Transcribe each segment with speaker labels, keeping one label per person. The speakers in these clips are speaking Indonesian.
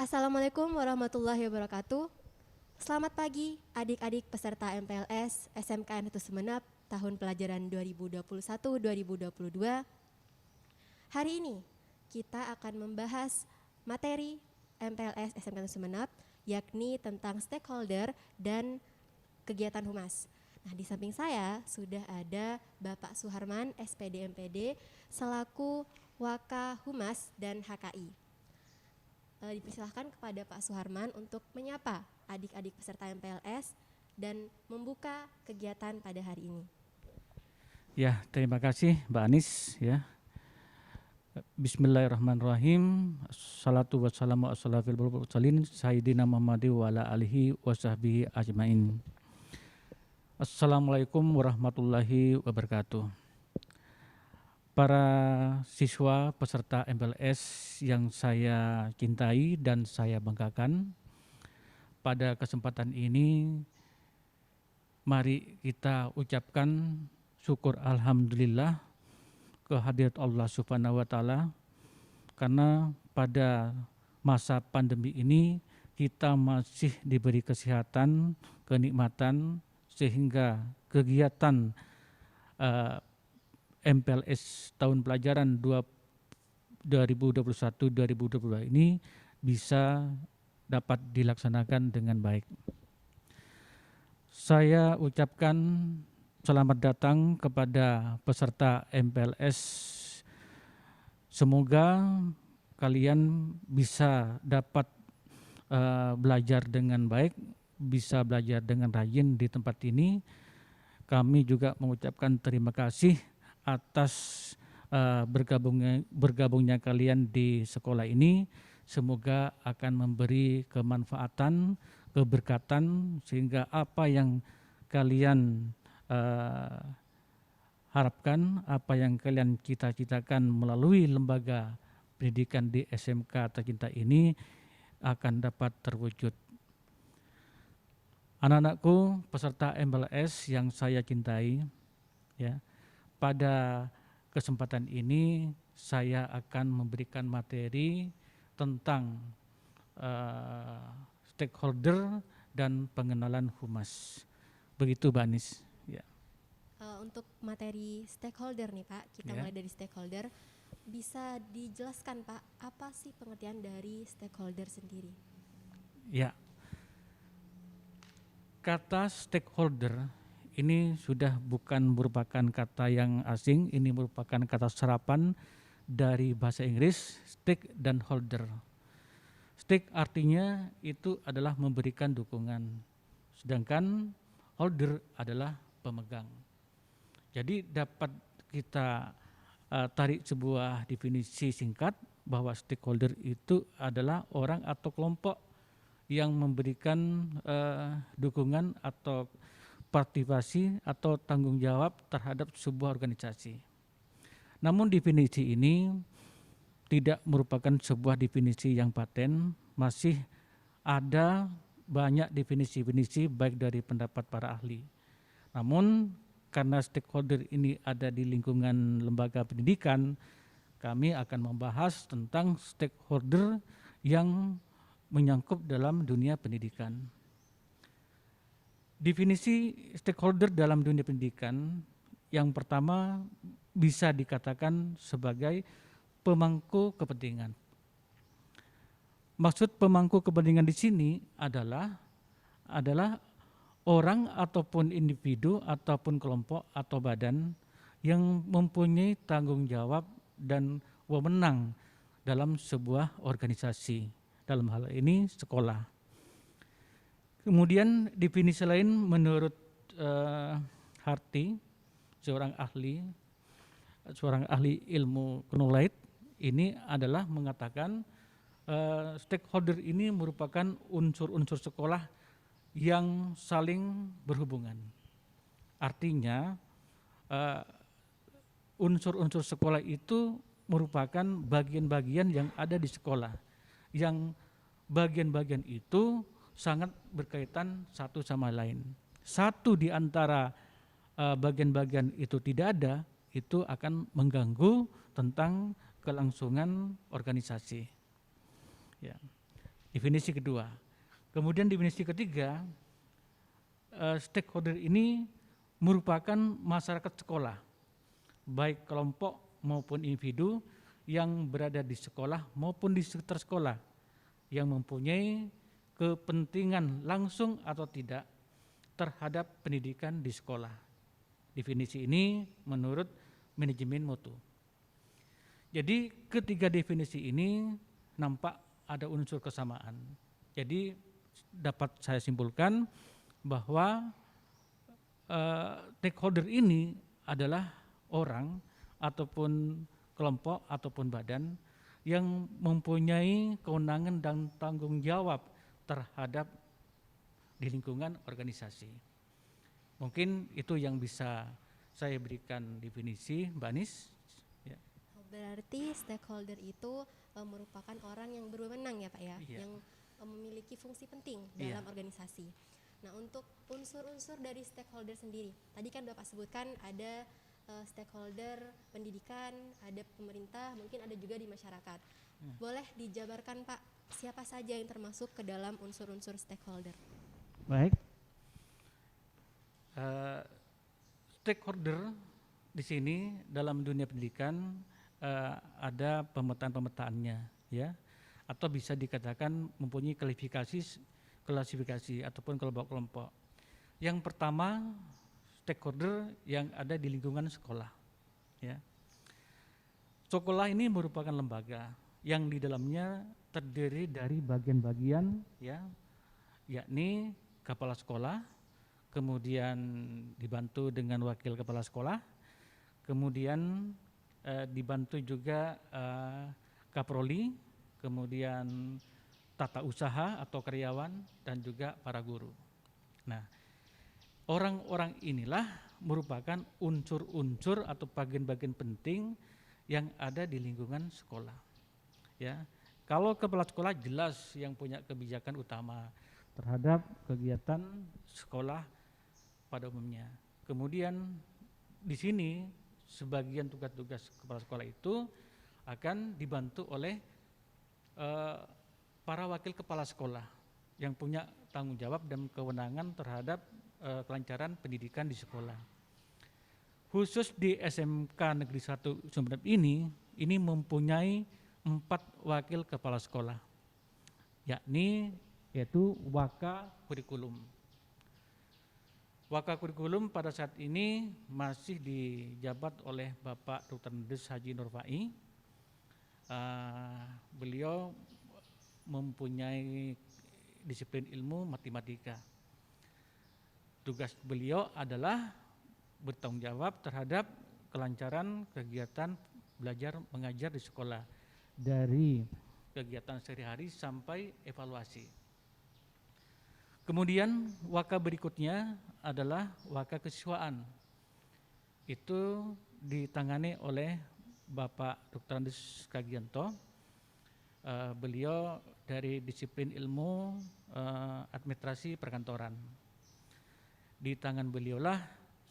Speaker 1: Assalamualaikum warahmatullahi wabarakatuh. Selamat pagi adik-adik peserta MPLS SMK Negeri Sumeneb tahun pelajaran 2021-2022. Hari ini kita akan membahas materi MPLS SMK Negeri Sumeneb, yakni tentang stakeholder dan kegiatan humas. Nah, di samping saya sudah ada Bapak Suharman SPD MPD selaku Waka Humas dan HKI. Dipersilahkan kepada Pak Suharman untuk menyapa adik-adik peserta MPLS dan membuka kegiatan pada hari ini.
Speaker 2: Ya, terima kasih Mbak Anis ya. Bismillahirrahmanirrahim. Assalatu wassalamu ala asyrafil mursalin sayyidina Muhammadin wa ala alihi wa sahbihi ajmain. Assalamualaikum warahmatullahi wabarakatuh. Para siswa peserta MPLS yang saya cintai dan saya banggakan, pada kesempatan ini mari kita ucapkan syukur alhamdulillah kehadirat Allah Subhanahu wa taala, karena pada masa pandemi ini kita masih diberi kesehatan, kenikmatan, sehingga kegiatan MPLS tahun pelajaran 2021-2022 ini bisa dapat dilaksanakan dengan baik. Saya ucapkan selamat datang kepada peserta MPLS. Semoga kalian bisa dapat belajar dengan baik, bisa belajar dengan rajin di tempat ini. Kami juga mengucapkan terima kasih atas bergabungnya kalian di sekolah ini. Semoga akan memberi kemanfaatan, keberkatan, sehingga apa yang kalian harapkan, apa yang kalian cita-citakan melalui lembaga pendidikan di SMK tercinta ini akan dapat terwujud. Anak-anakku peserta MPLS yang saya cintai, ya, pada kesempatan ini saya akan memberikan materi tentang stakeholder dan pengenalan humas. Begitu Mbak Anis. Ya.
Speaker 1: Untuk materi stakeholder nih Pak, kita mulai dari stakeholder. Bisa dijelaskan Pak, apa sih pengertian dari stakeholder sendiri?
Speaker 2: Ya, kata stakeholder ini sudah bukan merupakan kata yang asing, ini merupakan kata serapan dari bahasa Inggris, stake dan holder. Stake artinya itu adalah memberikan dukungan, sedangkan holder adalah pemegang. Jadi dapat kita tarik sebuah definisi singkat bahwa stakeholder itu adalah orang atau kelompok yang memberikan dukungan atau partisipasi atau tanggung jawab terhadap sebuah organisasi. Namun definisi ini tidak merupakan sebuah definisi yang paten, masih ada banyak definisi-definisi baik dari pendapat para ahli. Namun karena stakeholder ini ada di lingkungan lembaga pendidikan, kami akan membahas tentang stakeholder yang menyangkut dalam dunia pendidikan. Definisi stakeholder dalam dunia pendidikan yang pertama bisa dikatakan sebagai pemangku kepentingan. Maksud pemangku kepentingan di sini adalah orang ataupun individu ataupun kelompok atau badan yang mempunyai tanggung jawab dan wewenang dalam sebuah organisasi, dalam hal ini sekolah. Kemudian definisi lain menurut Harty, seorang ahli ilmu knowledge, ini adalah mengatakan stakeholder ini merupakan unsur-unsur sekolah yang saling berhubungan. Artinya unsur-unsur sekolah itu merupakan bagian-bagian yang ada di sekolah, yang bagian-bagian itu sangat berkaitan satu sama lain. Satu di antara bagian-bagian itu tidak ada, itu akan mengganggu tentang kelangsungan organisasi. Ya. Definisi kedua. Kemudian definisi ketiga, stakeholder ini merupakan masyarakat sekolah, baik kelompok maupun individu yang berada di sekolah maupun di sekitar sekolah, yang mempunyai kepentingan langsung atau tidak terhadap pendidikan di sekolah. Definisi ini menurut manajemen mutu. Jadi ketiga definisi ini nampak ada unsur kesamaan. Jadi dapat saya simpulkan bahwa stakeholder ini adalah orang ataupun kelompok ataupun badan yang mempunyai kewenangan dan tanggung jawab terhadap di lingkungan organisasi. Mungkin itu yang bisa saya berikan definisi, Mbak Anis. Ya.
Speaker 1: Berarti stakeholder itu merupakan orang yang berwenang ya Pak ya,
Speaker 2: Iya.
Speaker 1: yang memiliki fungsi penting
Speaker 2: Iya.
Speaker 1: dalam organisasi. Nah, untuk unsur-unsur dari stakeholder sendiri, tadi kan Bapak sebutkan ada stakeholder pendidikan, ada pemerintah, mungkin ada juga di masyarakat. Boleh dijabarkan Pak, siapa saja yang termasuk ke dalam unsur-unsur stakeholder?
Speaker 2: Baik. Stakeholder di sini dalam dunia pendidikan ada pemetaan-pemetaannya, ya, atau bisa dikatakan mempunyai klasifikasi ataupun kelompok-kelompok. Yang pertama, stakeholder yang ada di lingkungan sekolah, ya. Sekolah ini merupakan lembaga yang di dalamnya terdiri dari bagian-bagian, ya, yakni kepala sekolah, kemudian dibantu dengan wakil kepala sekolah, kemudian dibantu juga kaproli, kemudian tata usaha atau karyawan, dan juga para guru. Nah, orang-orang inilah merupakan unsur-unsur atau bagian-bagian penting yang ada di lingkungan sekolah. Ya, kalau kepala sekolah jelas yang punya kebijakan utama terhadap kegiatan sekolah pada umumnya. Kemudian di sini sebagian tugas-tugas kepala sekolah itu akan dibantu oleh para wakil kepala sekolah yang punya tanggung jawab dan kewenangan terhadap kelancaran pendidikan di sekolah. Khusus di SMK Negeri 1 Sumeneb ini mempunyai 4 wakil kepala sekolah, yaitu Waka Kurikulum. Waka Kurikulum pada saat ini masih dijabat oleh Bapak Dr. Andes Haji Nurfai. Beliau mempunyai disiplin ilmu matematika. Tugas beliau adalah bertanggung jawab terhadap kelancaran kegiatan belajar mengajar di sekolah, dari kegiatan sehari-hari sampai evaluasi. Kemudian waka berikutnya adalah waka kesiswaan. Itu ditangani oleh Bapak Dr. Andes Kagianto. Beliau dari disiplin ilmu administrasi perkantoran. Di tangan beliaulah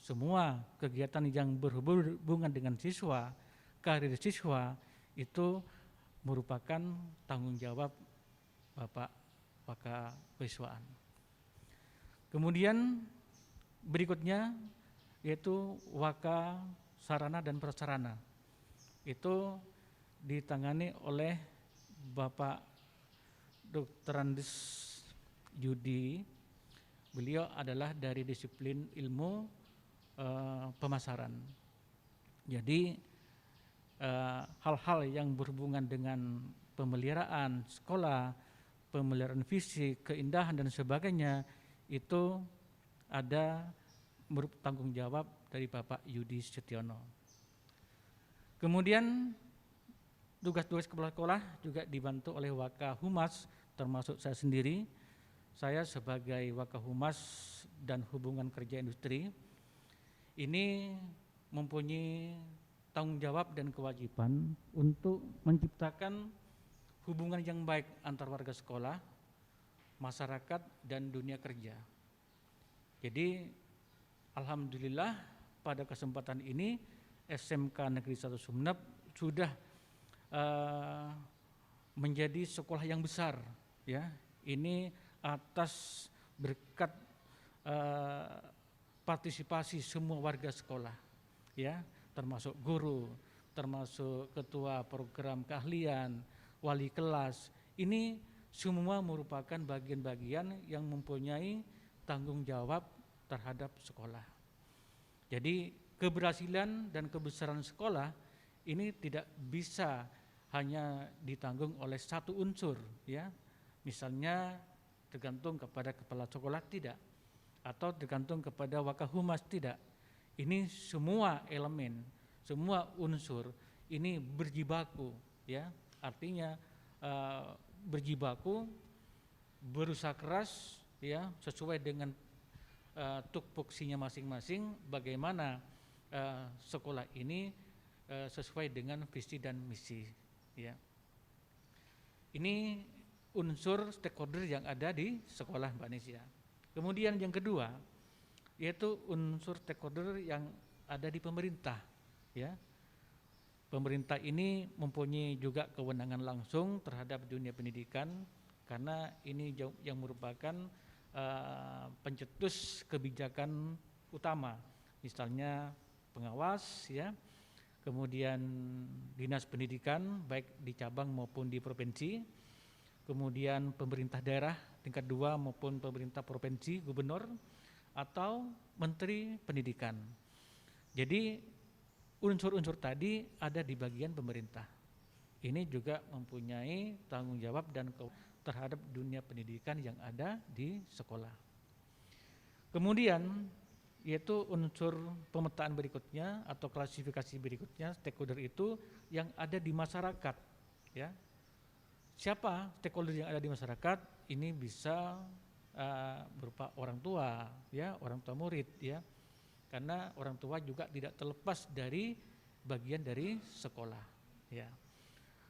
Speaker 2: semua kegiatan yang berhubungan dengan siswa, karir siswa itu merupakan tanggung jawab Bapak Waka Kesiswaan. Kemudian berikutnya yaitu Waka Sarana dan Prasarana. Itu ditangani oleh Bapak Dr. Andes Yudi. Beliau adalah dari disiplin ilmu pemasaran. Jadi hal-hal yang berhubungan dengan pemeliharaan sekolah, pemeliharaan fisik, keindahan dan sebagainya itu ada tanggung jawab dari Bapak Yudi Setiono. Kemudian tugas-tugas kepala sekolah juga dibantu oleh Waka Humas, termasuk saya sendiri. Saya sebagai Waka Humas dan Hubungan Kerja Industri ini mempunyai tanggung jawab dan kewajiban untuk menciptakan hubungan yang baik antar warga sekolah, masyarakat, dan dunia kerja. Jadi alhamdulillah pada kesempatan ini SMK Negeri 1 Sumeneb sudah menjadi sekolah yang besar ya. Ini atas berkat partisipasi semua warga sekolah, ya, termasuk guru, termasuk ketua program keahlian, wali kelas. Ini semua merupakan bagian-bagian yang mempunyai tanggung jawab terhadap sekolah. Jadi keberhasilan dan kebesaran sekolah ini tidak bisa hanya ditanggung oleh satu unsur, ya. Misalnya tergantung kepada kepala sekolah, tidak, atau tergantung kepada wakahumas, tidak. Ini semua elemen, semua unsur ini berjibaku, ya. Artinya berjibaku, berusaha keras, ya, sesuai dengan tupoksinya masing-masing, bagaimana sekolah ini sesuai dengan visi dan misi, ya. Ini unsur stakeholder yang ada di sekolah, Mbak Nesia. Kemudian yang kedua, yaitu unsur stakeholder yang ada di pemerintah, ya. Pemerintah ini mempunyai juga kewenangan langsung terhadap dunia pendidikan, karena ini yang merupakan pencetus kebijakan utama, misalnya pengawas, ya, kemudian dinas pendidikan baik di cabang maupun di provinsi, kemudian pemerintah daerah tingkat 2 maupun pemerintah provinsi, gubernur, atau menteri pendidikan. Jadi unsur-unsur tadi ada di bagian pemerintah. Ini juga mempunyai tanggung jawab dan terhadap dunia pendidikan yang ada di sekolah. Kemudian yaitu unsur pemetaan berikutnya atau klasifikasi berikutnya, stakeholder itu yang ada di masyarakat, ya. Siapa stakeholder yang ada di masyarakat? Ini bisa berupa orang tua, ya, orang tua murid, ya, karena orang tua juga tidak terlepas dari bagian dari sekolah, ya.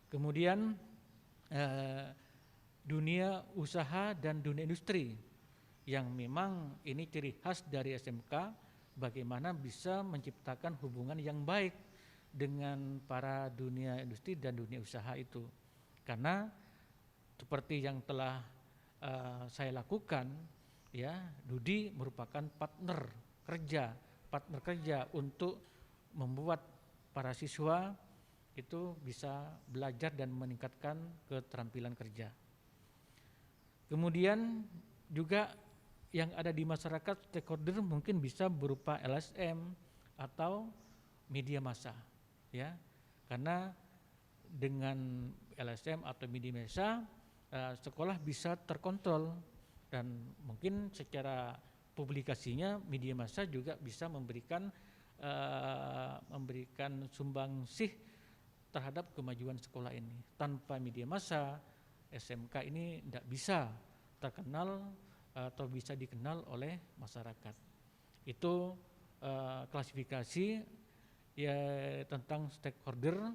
Speaker 2: Kemudian dunia usaha dan dunia industri yang memang ini ciri khas dari SMK, bagaimana bisa menciptakan hubungan yang baik dengan para dunia industri dan dunia usaha itu. Karena seperti yang telah saya lakukan, ya, Dudi merupakan partner kerja untuk membuat para siswa itu bisa belajar dan meningkatkan keterampilan kerja. Kemudian juga yang ada di masyarakat stakeholder mungkin bisa berupa LSM atau media massa, ya, karena dengan LSM atau media massa sekolah bisa terkontrol, dan mungkin secara publikasinya media massa juga bisa memberikan sumbangsih terhadap kemajuan sekolah ini. Tanpa media massa, SMK ini tidak bisa terkenal atau bisa dikenal oleh masyarakat. Itu klasifikasi ya tentang stakeholder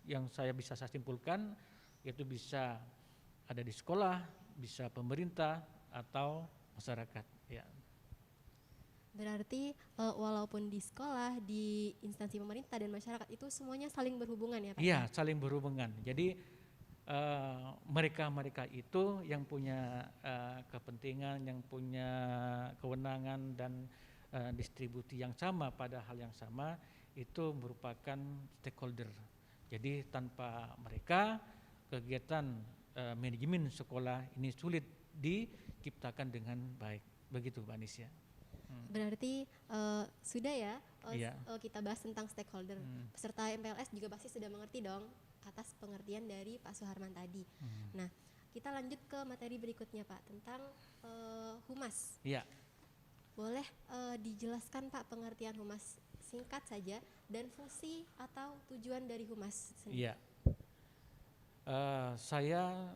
Speaker 2: yang saya simpulkan, yaitu bisa ada di sekolah, bisa pemerintah atau masyarakat, ya.
Speaker 1: Berarti walaupun di sekolah, di instansi pemerintah dan masyarakat itu semuanya saling berhubungan, ya Pak?
Speaker 2: Iya, saling berhubungan. Jadi mereka itu yang punya kepentingan, yang punya kewenangan dan distribusi yang sama pada hal yang sama, itu merupakan stakeholder. Jadi tanpa mereka kegiatan manajemen sekolah ini sulit diciptakan dengan baik. Begitu, Mbak Nisya.
Speaker 1: Berarti sudah ya,
Speaker 2: Iya.
Speaker 1: kita bahas tentang stakeholder. Peserta MPLS juga pasti sudah mengerti dong atas pengertian dari Pak Suharman tadi. Nah, kita lanjut ke materi berikutnya, Pak, tentang humas.
Speaker 2: Iya.
Speaker 1: Boleh dijelaskan, Pak, pengertian humas singkat saja dan fungsi atau tujuan dari humas sendiri?
Speaker 2: Iya. Saya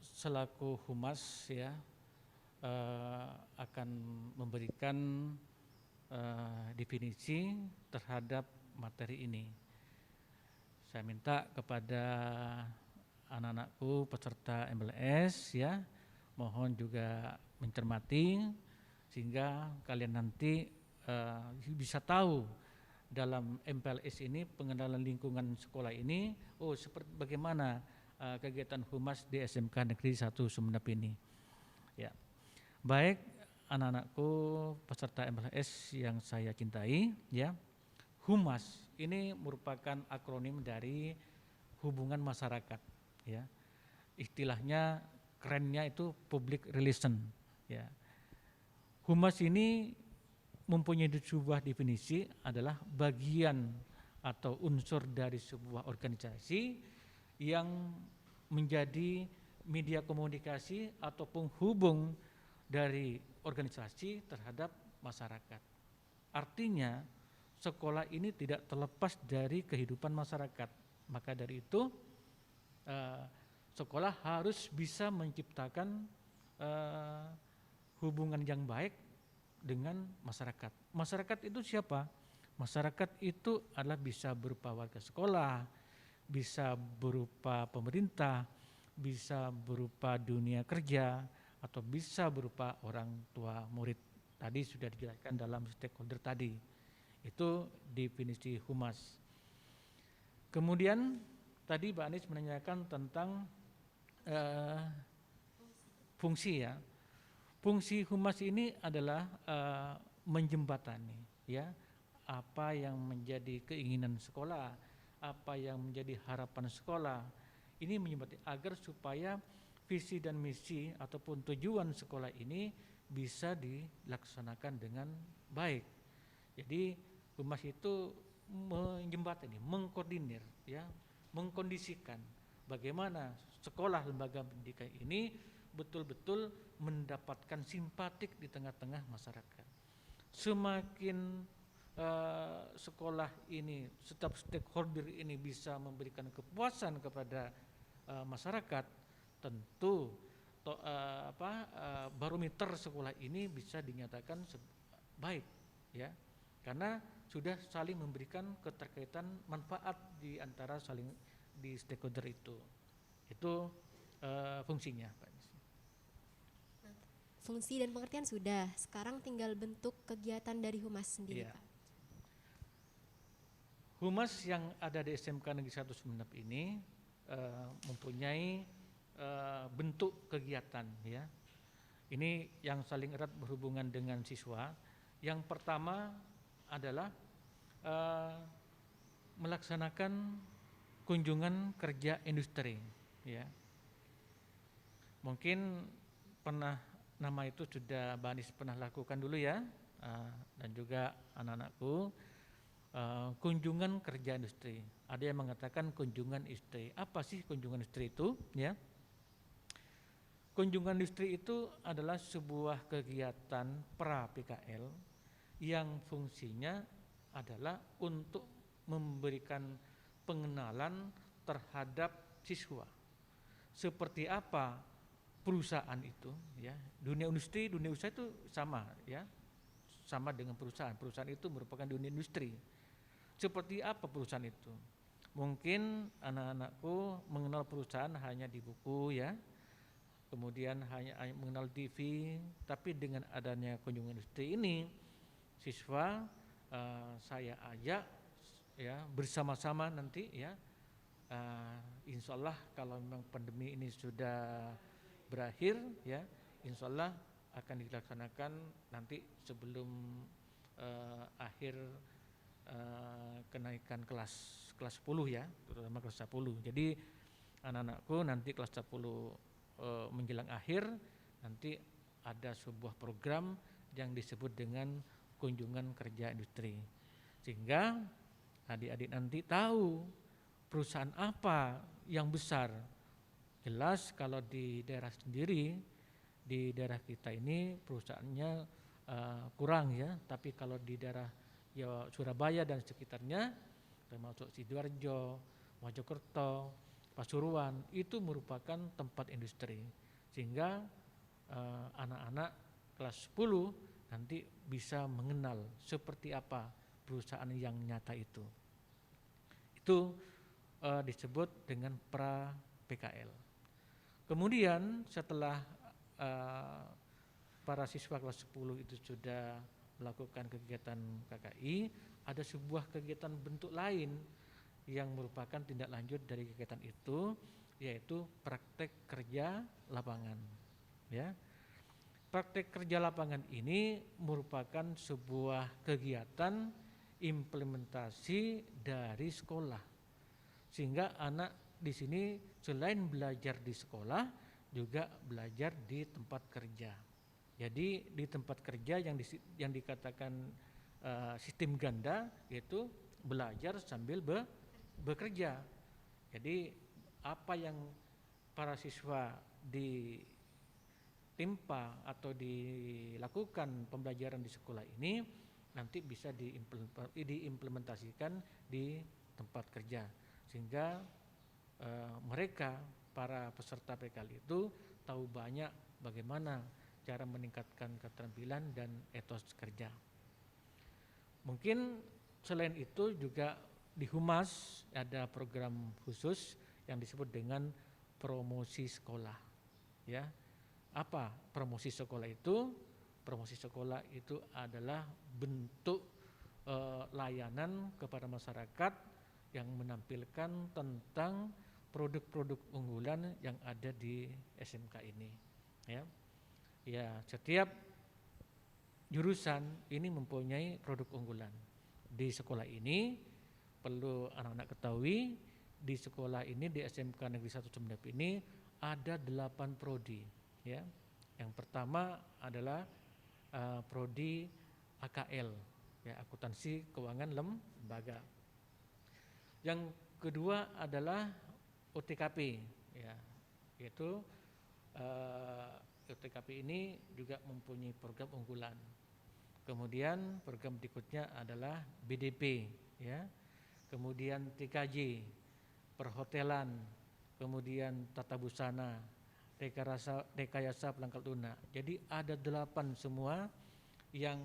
Speaker 2: selaku humas, ya, akan memberikan definisi terhadap materi ini. Saya minta kepada anak-anakku peserta MPLS, ya, mohon juga mencermati sehingga kalian nanti bisa tahu dalam MPLS ini, pengenalan lingkungan sekolah ini, seperti bagaimana kegiatan humas di SMK Negeri 1 Sumeneb ini. Ya. Baik anak-anakku peserta MLS yang saya cintai, ya. Humas ini merupakan akronim dari hubungan masyarakat, ya. Istilahnya kerennya itu public relation, ya. Humas ini mempunyai sebuah definisi adalah bagian atau unsur dari sebuah organisasi yang menjadi media komunikasi atau penghubung dari organisasi terhadap masyarakat. Artinya sekolah ini tidak terlepas dari kehidupan masyarakat. Maka dari itu sekolah harus bisa menciptakan hubungan yang baik dengan masyarakat. Masyarakat itu siapa? Masyarakat itu adalah bisa berupa warga sekolah, bisa berupa pemerintah, bisa berupa dunia kerja, atau bisa berupa orang tua murid. Tadi sudah dijelaskan dalam stakeholder tadi. Itu definisi humas. Kemudian tadi Mbak Anis menanyakan tentang fungsi, ya. Fungsi humas ini adalah menjembatani, ya, apa yang menjadi keinginan sekolah, apa yang menjadi harapan sekolah. Ini menjembatani agar supaya visi dan misi ataupun tujuan sekolah ini bisa dilaksanakan dengan baik. Jadi humas itu menjembatani, mengkoordinir, ya, mengkondisikan bagaimana sekolah lembaga pendidikan ini betul-betul mendapatkan simpatik di tengah-tengah masyarakat. Semakin sekolah ini, setiap stakeholder ini bisa memberikan kepuasan kepada masyarakat, tentu barometer sekolah ini bisa dinyatakan baik, ya, karena sudah saling memberikan keterkaitan manfaat di antara saling di stakeholder itu fungsinya, Pak.
Speaker 1: Fungsi dan pengertian sudah, sekarang tinggal bentuk kegiatan dari humas sendiri,
Speaker 2: Iya.
Speaker 1: Pak.
Speaker 2: Humas yang ada di SMK Negeri 1 Sumeneb ini mempunyai bentuk kegiatan, ya. Ini yang saling erat berhubungan dengan siswa. Yang pertama adalah melaksanakan kunjungan kerja industri, ya. Mungkin pernah nama itu sudah Mbak Anis pernah lakukan dulu, ya, dan juga anak-anakku. Kunjungan kerja industri. Ada yang mengatakan kunjungan istri. Apa sih kunjungan istri itu? Ya, kunjungan industri itu adalah sebuah kegiatan pra PKL yang fungsinya adalah untuk memberikan pengenalan terhadap siswa. Seperti apa perusahaan itu, ya. Dunia industri, dunia usaha itu sama, ya. Sama dengan perusahaan. Perusahaan itu merupakan dunia industri. Seperti apa perusahaan itu? Mungkin anak-anakku mengenal perusahaan hanya di buku, ya. Kemudian hanya mengenal TV, tapi dengan adanya kunjungan industri ini, siswa saya ajak, ya, bersama-sama nanti, ya. Insya Allah kalau memang pandemi ini sudah berakhir, ya, insya Allah akan dilaksanakan nanti sebelum akhir kenaikan kelas 10, ya, terutama kelas 10. Jadi anak-anakku nanti kelas 10 menjelang akhir nanti ada sebuah program yang disebut dengan kunjungan kerja industri, sehingga adik-adik nanti tahu perusahaan apa yang besar. Jelas kalau di daerah sendiri, di daerah kita ini perusahaannya kurang, ya, tapi kalau di daerah, ya, Surabaya dan sekitarnya, termasuk Sidoarjo, Mojokerto, Pasuruan, itu merupakan tempat industri, sehingga anak-anak kelas 10 nanti bisa mengenal seperti apa perusahaan yang nyata itu. Itu disebut dengan pra PKL. Kemudian setelah para siswa kelas 10 itu sudah melakukan kegiatan KKI, ada sebuah kegiatan bentuk lain yang merupakan tindak lanjut dari kegiatan itu, yaitu praktek kerja lapangan. Ya, praktek kerja lapangan ini merupakan sebuah kegiatan implementasi dari sekolah, sehingga anak di sini selain belajar di sekolah juga belajar di tempat kerja. Jadi di tempat kerja yang dikatakan sistem ganda, yaitu belajar sambil bekerja. Jadi apa yang para siswa ditimpa atau dilakukan pembelajaran di sekolah ini nanti bisa diimplementasikan di tempat kerja, sehingga mereka para peserta PKL itu tahu banyak bagaimana cara meningkatkan keterampilan dan etos kerja. Mungkin selain itu juga di Humas ada program khusus yang disebut dengan promosi sekolah. Ya, apa promosi sekolah itu? Promosi sekolah itu adalah bentuk layanan kepada masyarakat yang menampilkan tentang produk-produk unggulan yang ada di SMK ini. Ya, setiap jurusan ini mempunyai produk unggulan. Di sekolah ini perlu anak-anak ketahui, di sekolah ini di SMK Negeri 1 Sumeneb ini ada 8 prodi. Ya, yang pertama adalah prodi AKL, ya, akuntansi keuangan lembaga. Yang kedua adalah OTKP, ya, yaitu OTKP ini juga mempunyai program unggulan. Kemudian program berikutnya adalah BDP, ya. Kemudian TKJ, perhotelan, kemudian tata busana, rekayasa pelangkap lunak. Jadi ada 8 semua yang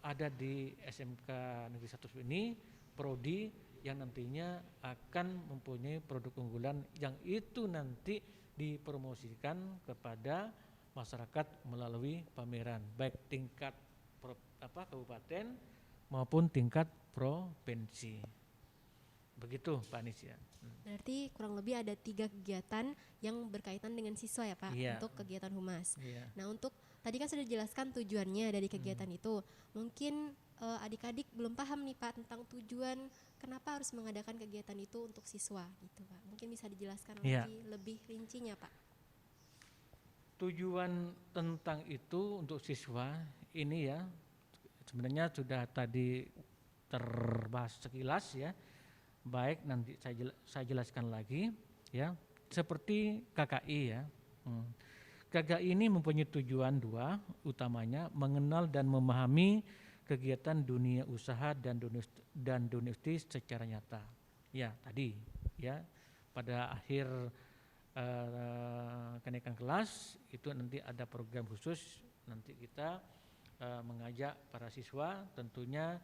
Speaker 2: ada di SMK Negeri 1 ini, prodi yang nantinya akan mempunyai produk unggulan yang itu nanti dipromosikan kepada masyarakat melalui pameran, baik tingkat kabupaten maupun tingkat provinsi. Begitu Pak Anis ya.
Speaker 1: Berarti kurang lebih ada 3 kegiatan yang berkaitan dengan siswa ya Pak,
Speaker 2: Iya.
Speaker 1: untuk kegiatan Humas.
Speaker 2: Iya.
Speaker 1: Nah, untuk tadi kan sudah dijelaskan tujuannya dari kegiatan itu. Mungkin adik-adik belum paham nih Pak tentang tujuan kenapa harus mengadakan kegiatan itu untuk siswa gitu Pak. Mungkin bisa dijelaskan
Speaker 2: Iya.
Speaker 1: lagi lebih rincinya Pak.
Speaker 2: Tujuan tentang itu untuk siswa ini ya sebenarnya sudah tadi terbahas sekilas ya. Baik, nanti saya jelaskan lagi ya. Seperti KKI ya. KKI ini mempunyai tujuan 2 utamanya, mengenal dan memahami kegiatan dunia usaha dan dunia industri secara nyata. Ya, tadi ya pada akhir kenaikan kelas itu nanti ada program khusus, nanti kita mengajak para siswa, tentunya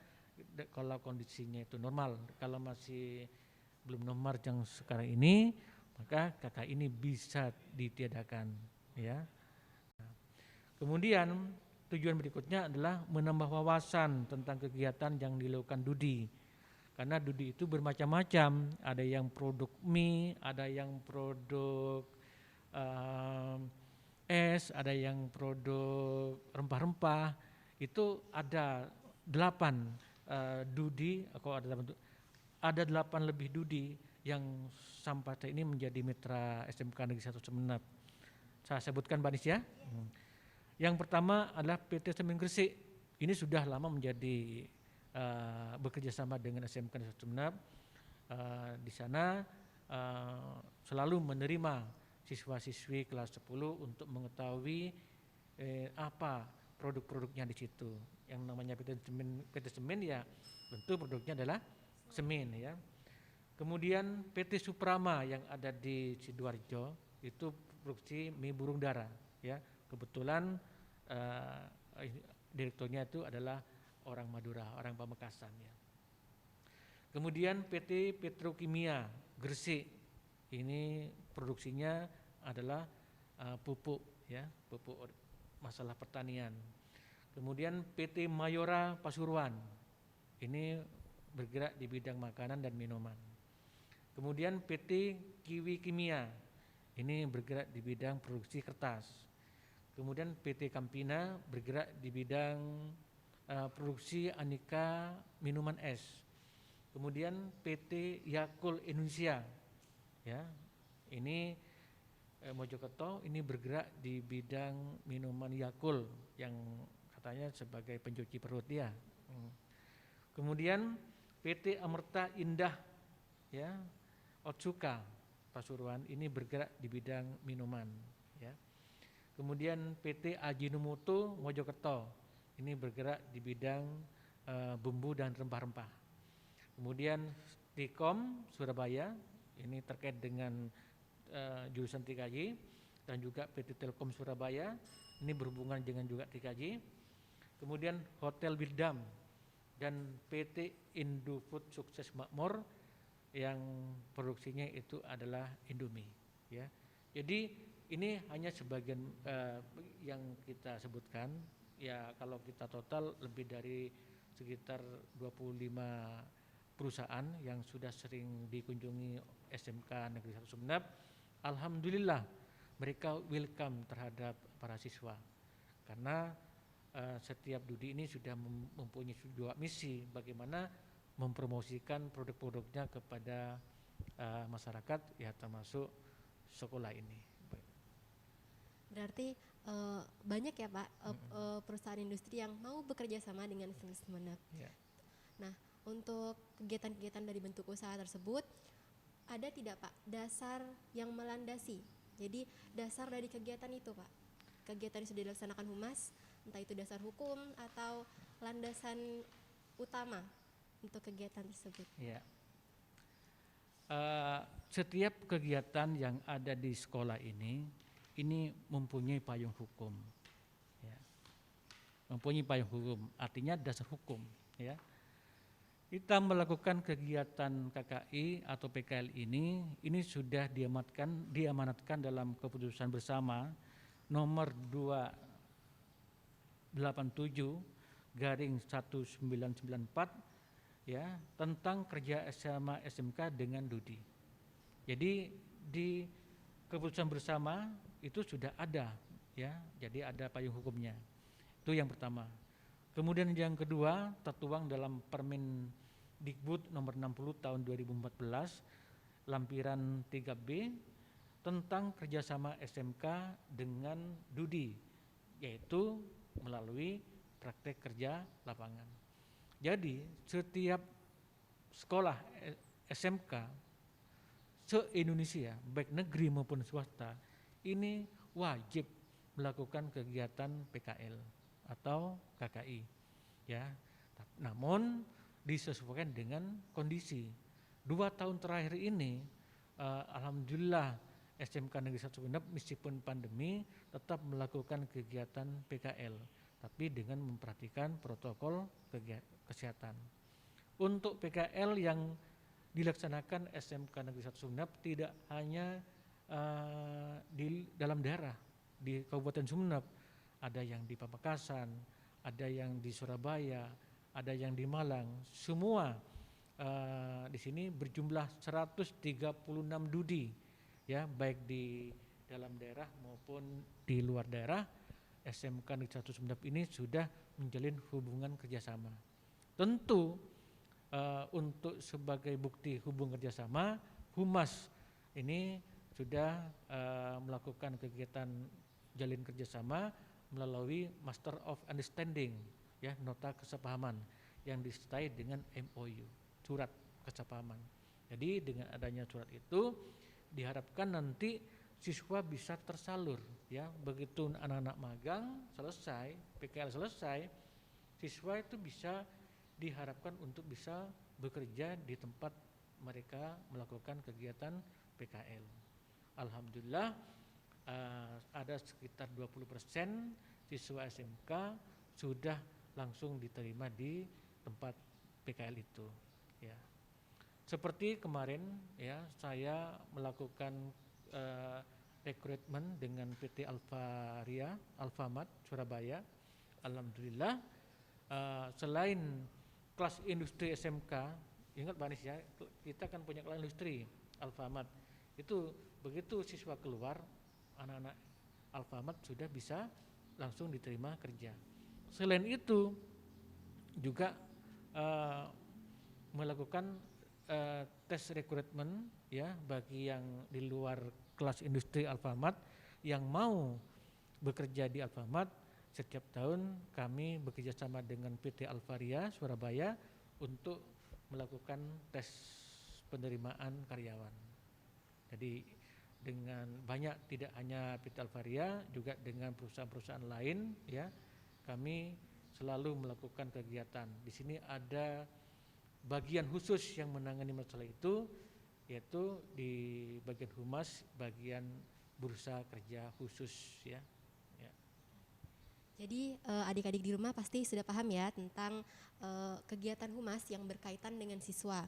Speaker 2: kalau kondisinya itu normal. Kalau masih belum normal yang sekarang ini, maka KKI ini bisa ditiadakan ya. Kemudian tujuan berikutnya adalah menambah wawasan tentang kegiatan yang dilakukan Dudi. Karena Dudi itu bermacam-macam, ada yang produk mie, ada yang produk es, ada yang produk rempah-rempah. Itu ada 8 Dudi, ada 8 lebih Dudi yang sampai saat ini menjadi mitra SMK Negeri 1 Sumeneb. Saya sebutkan Mbak Nis ya. Yang pertama adalah PT Semen Gresik. Ini sudah lama menjadi bekerja sama dengan SMK Negeri 1 Sumeneb. Di sana selalu menerima siswa-siswi kelas 10 untuk mengetahui apa produk-produknya di situ. Yang namanya PT Semen ya tentu produknya adalah semen ya. Kemudian PT Suprama yang ada di Sidoarjo itu produksi mie burung dara ya. Kebetulan direkturnya itu adalah orang Madura, orang Pamekasan ya. Kemudian PT Petrokimia Gresik, ini produksinya adalah pupuk ya, pupuk masalah pertanian. Kemudian PT Mayora Pasuruan, ini bergerak di bidang makanan dan minuman. Kemudian PT Kiwi Kimia, ini bergerak di bidang produksi kertas. Kemudian PT Campina bergerak di bidang produksi aneka minuman es. Kemudian PT Yakult Indonesia, ya, ini Mojokerto, ini bergerak di bidang minuman Yakult yang katanya sebagai pencuci perut ya. Kemudian PT Amerta Indah, ya, Otsuka Pasuruan, ini bergerak di bidang minuman, ya. Kemudian PT Ajinomoto Mojokerto, ini bergerak di bidang bumbu dan rempah-rempah. Kemudian Stikom Surabaya, ini terkait dengan jurusan TKJ, dan juga PT Telkom Surabaya, ini berhubungan dengan juga TKJ. Kemudian Hotel Wildam dan PT Indofood Sukses Makmur yang produksinya itu adalah Indomie, ya. Jadi ini hanya sebagian yang kita sebutkan, ya. Kalau kita total lebih dari sekitar 25 perusahaan yang sudah sering dikunjungi SMK Negeri 1 Sumeneb. Alhamdulillah mereka welcome terhadap para siswa, karena setiap Dudi ini sudah mempunyai dua misi, bagaimana mempromosikan produk-produknya kepada masyarakat, ya, termasuk sekolah ini.
Speaker 1: Berarti banyak ya Pak perusahaan industri yang mau bekerja sama dengan SMK Sumeneb.
Speaker 2: Ya.
Speaker 1: Nah, untuk kegiatan-kegiatan dari bentuk usaha tersebut, ada tidak Pak dasar yang melandasi? Jadi dasar dari kegiatan itu Pak, kegiatan yang sudah dilaksanakan Humas, entah itu dasar hukum atau landasan utama untuk kegiatan tersebut.
Speaker 2: Ya. Setiap kegiatan yang ada di sekolah ini mempunyai payung hukum, ya. Mempunyai payung hukum, artinya dasar hukum, ya. Kita melakukan kegiatan KKI atau PKL ini sudah diamanatkan dalam keputusan bersama nomor 287/1994, ya, tentang kerja sama SMK dengan Dudi. Jadi di keputusan bersama itu sudah ada, ya, jadi ada payung hukumnya. Itu yang pertama. Kemudian yang kedua, tertuang dalam Permendikbud nomor 60 tahun 2014 lampiran 3B tentang kerjasama SMK dengan Dudi, yaitu melalui praktek kerja lapangan. Jadi setiap sekolah SMK se-Indonesia, baik negeri maupun swasta, ini wajib melakukan kegiatan PKL atau KKI, ya. Namun disesuaikan dengan kondisi. 2 tahun terakhir ini, alhamdulillah SMK Negeri 1 Sumeneb meskipun pandemi tetap melakukan kegiatan PKL, tapi dengan memperhatikan protokol kesehatan. Untuk PKL yang dilaksanakan SMK Negeri 1 Sumeneb tidak hanya di dalam daerah di Kabupaten Sumeneb, ada yang di Pamekasan, ada yang di Surabaya, ada yang di Malang. Semua di sini berjumlah 136 Dudi, ya, baik di dalam daerah maupun di luar daerah. SMK Negeri 1 Sumeneb ini sudah menjalin hubungan kerjasama. Tentu untuk sebagai bukti hubungan kerjasama, Humas ini sudah melakukan kegiatan jalin kerjasama melalui Master of Understanding, ya, nota kesepahaman yang disertai dengan MOU, surat kesepahaman. Jadi dengan adanya surat itu diharapkan nanti siswa bisa tersalur, ya, begitu anak-anak magang selesai, PKL selesai, siswa itu bisa diharapkan untuk bisa bekerja di tempat mereka melakukan kegiatan PKL. Alhamdulillah ada sekitar 20% siswa SMK sudah langsung diterima di tempat PKL itu, ya. Seperti kemarin, ya, saya melakukan rekrutmen dengan PT Alfamart Surabaya. Alhamdulillah selain kelas industri SMK, ingat Mbak Nis, ya, kita kan punya kelas industri, Alfamart. Itu begitu siswa keluar, anak-anak Alfamart sudah bisa langsung diterima kerja. Selain itu juga melakukan tes rekrutmen ya bagi yang di luar kelas industri Alfamart yang mau bekerja di Alfamart. Setiap tahun kami bekerja sama dengan PT Alvaria Surabaya untuk melakukan tes penerimaan karyawan. Jadi dengan banyak, tidak hanya PT Alvaria, juga dengan perusahaan-perusahaan lain ya, kami selalu melakukan kegiatan. Di sini ada bagian khusus yang menangani masalah itu, yaitu di bagian humas, bagian bursa kerja khusus ya.
Speaker 1: Jadi adik-adik di rumah pasti sudah paham ya tentang kegiatan humas yang berkaitan dengan siswa.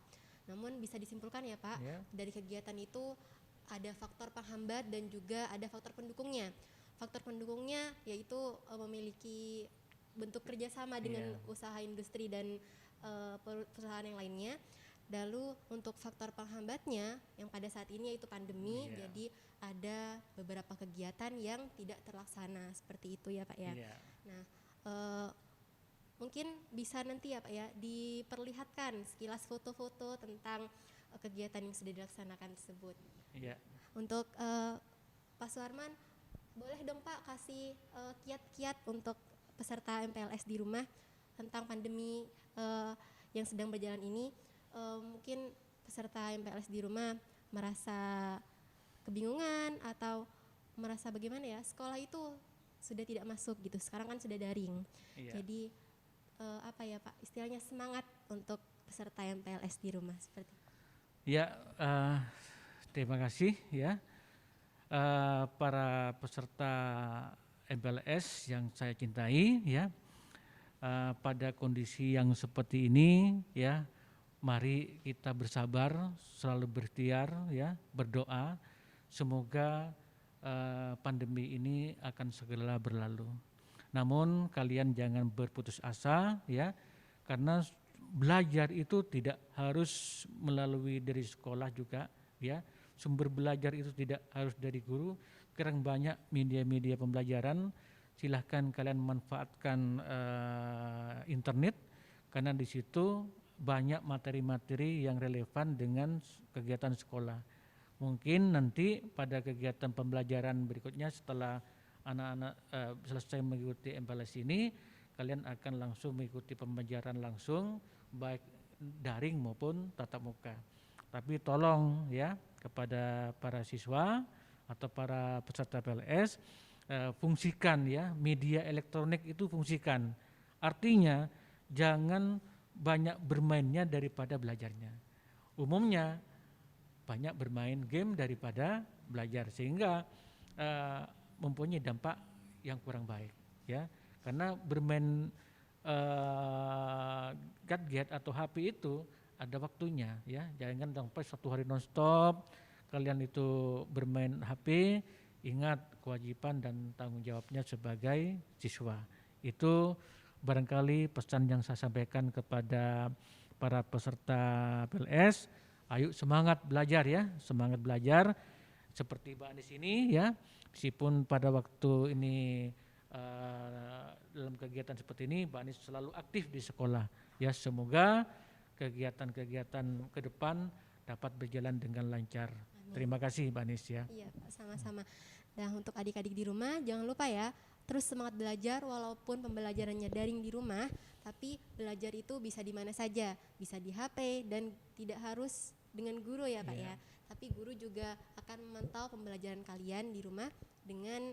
Speaker 1: Namun bisa disimpulkan ya Pak, dari kegiatan itu ada faktor penghambat dan juga ada faktor pendukungnya. Faktor pendukungnya yaitu memiliki bentuk kerjasama dengan usaha industri dan perusahaan yang lainnya. Lalu untuk faktor penghambatnya yang pada saat ini yaitu pandemi, jadi ada beberapa kegiatan yang tidak terlaksana seperti itu ya Pak ya. Nah mungkin bisa nanti ya Pak ya diperlihatkan sekilas foto-foto tentang kegiatan yang sudah dilaksanakan tersebut. Untuk Pak Suharman, boleh dong Pak kasih kiat-kiat untuk peserta MPLS di rumah tentang pandemi yang sedang berjalan ini. Mungkin peserta MPLS di rumah merasa kebingungan atau merasa bagaimana ya, sekolah itu sudah tidak masuk gitu, sekarang kan sudah daring. Jadi apa ya Pak, istilahnya semangat untuk peserta MPLS di rumah seperti itu.
Speaker 2: Ya, terima kasih ya para peserta MPLS yang saya cintai ya. Pada kondisi yang seperti ini ya, mari kita bersabar, selalu berikhtiar ya, berdoa semoga pandemi ini akan segera berlalu. Namun kalian jangan berputus asa ya, karena belajar itu tidak harus melalui dari sekolah juga ya. Sumber belajar itu tidak harus dari guru. Sekarang banyak media-media pembelajaran. Silahkan kalian manfaatkan internet karena di situ banyak materi-materi yang relevan dengan kegiatan sekolah. Mungkin nanti pada kegiatan pembelajaran berikutnya setelah anak-anak selesai mengikuti MPLS ini, kalian akan langsung mengikuti pembelajaran langsung baik daring maupun tatap muka. Tapi tolong ya kepada para siswa atau para peserta PLS, fungsikan ya media elektronik itu, fungsikan. Artinya jangan banyak bermainnya daripada belajarnya. Umumnya banyak bermain game daripada belajar sehingga mempunyai dampak yang kurang baik ya. Karena bermain gadget atau HP itu ada waktunya ya. Jangan sampai satu hari nonstop kalian itu bermain HP. Ingat kewajiban dan tanggung jawabnya sebagai siswa. Itu barangkali pesan yang saya sampaikan kepada para peserta PLS. Ayo semangat belajar ya, semangat belajar seperti Mbak Anis ini ya. Meskipun pada waktu ini dalam kegiatan seperti ini Mbak Anis selalu aktif di sekolah ya. Semoga kegiatan-kegiatan ke depan dapat berjalan dengan lancar. Terima kasih Mbak Anis ya.
Speaker 1: Iya Pak, sama-sama. Nah untuk adik-adik di rumah jangan lupa ya, terus semangat belajar walaupun pembelajarannya daring di rumah, tapi belajar itu bisa di mana saja, bisa di HP dan tidak harus dengan guru ya Pak ya. Tapi guru juga akan memantau pembelajaran kalian di rumah dengan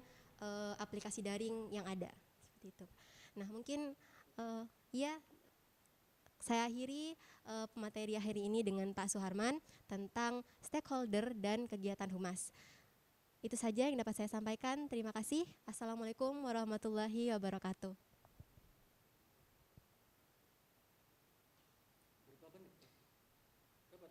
Speaker 1: aplikasi daring yang ada seperti itu. Nah mungkin ya saya akhiri pemateri hari ini dengan Pak Suharman tentang stakeholder dan kegiatan humas. Itu saja yang dapat saya sampaikan. Terima kasih. Assalamualaikum warahmatullahi wabarakatuh.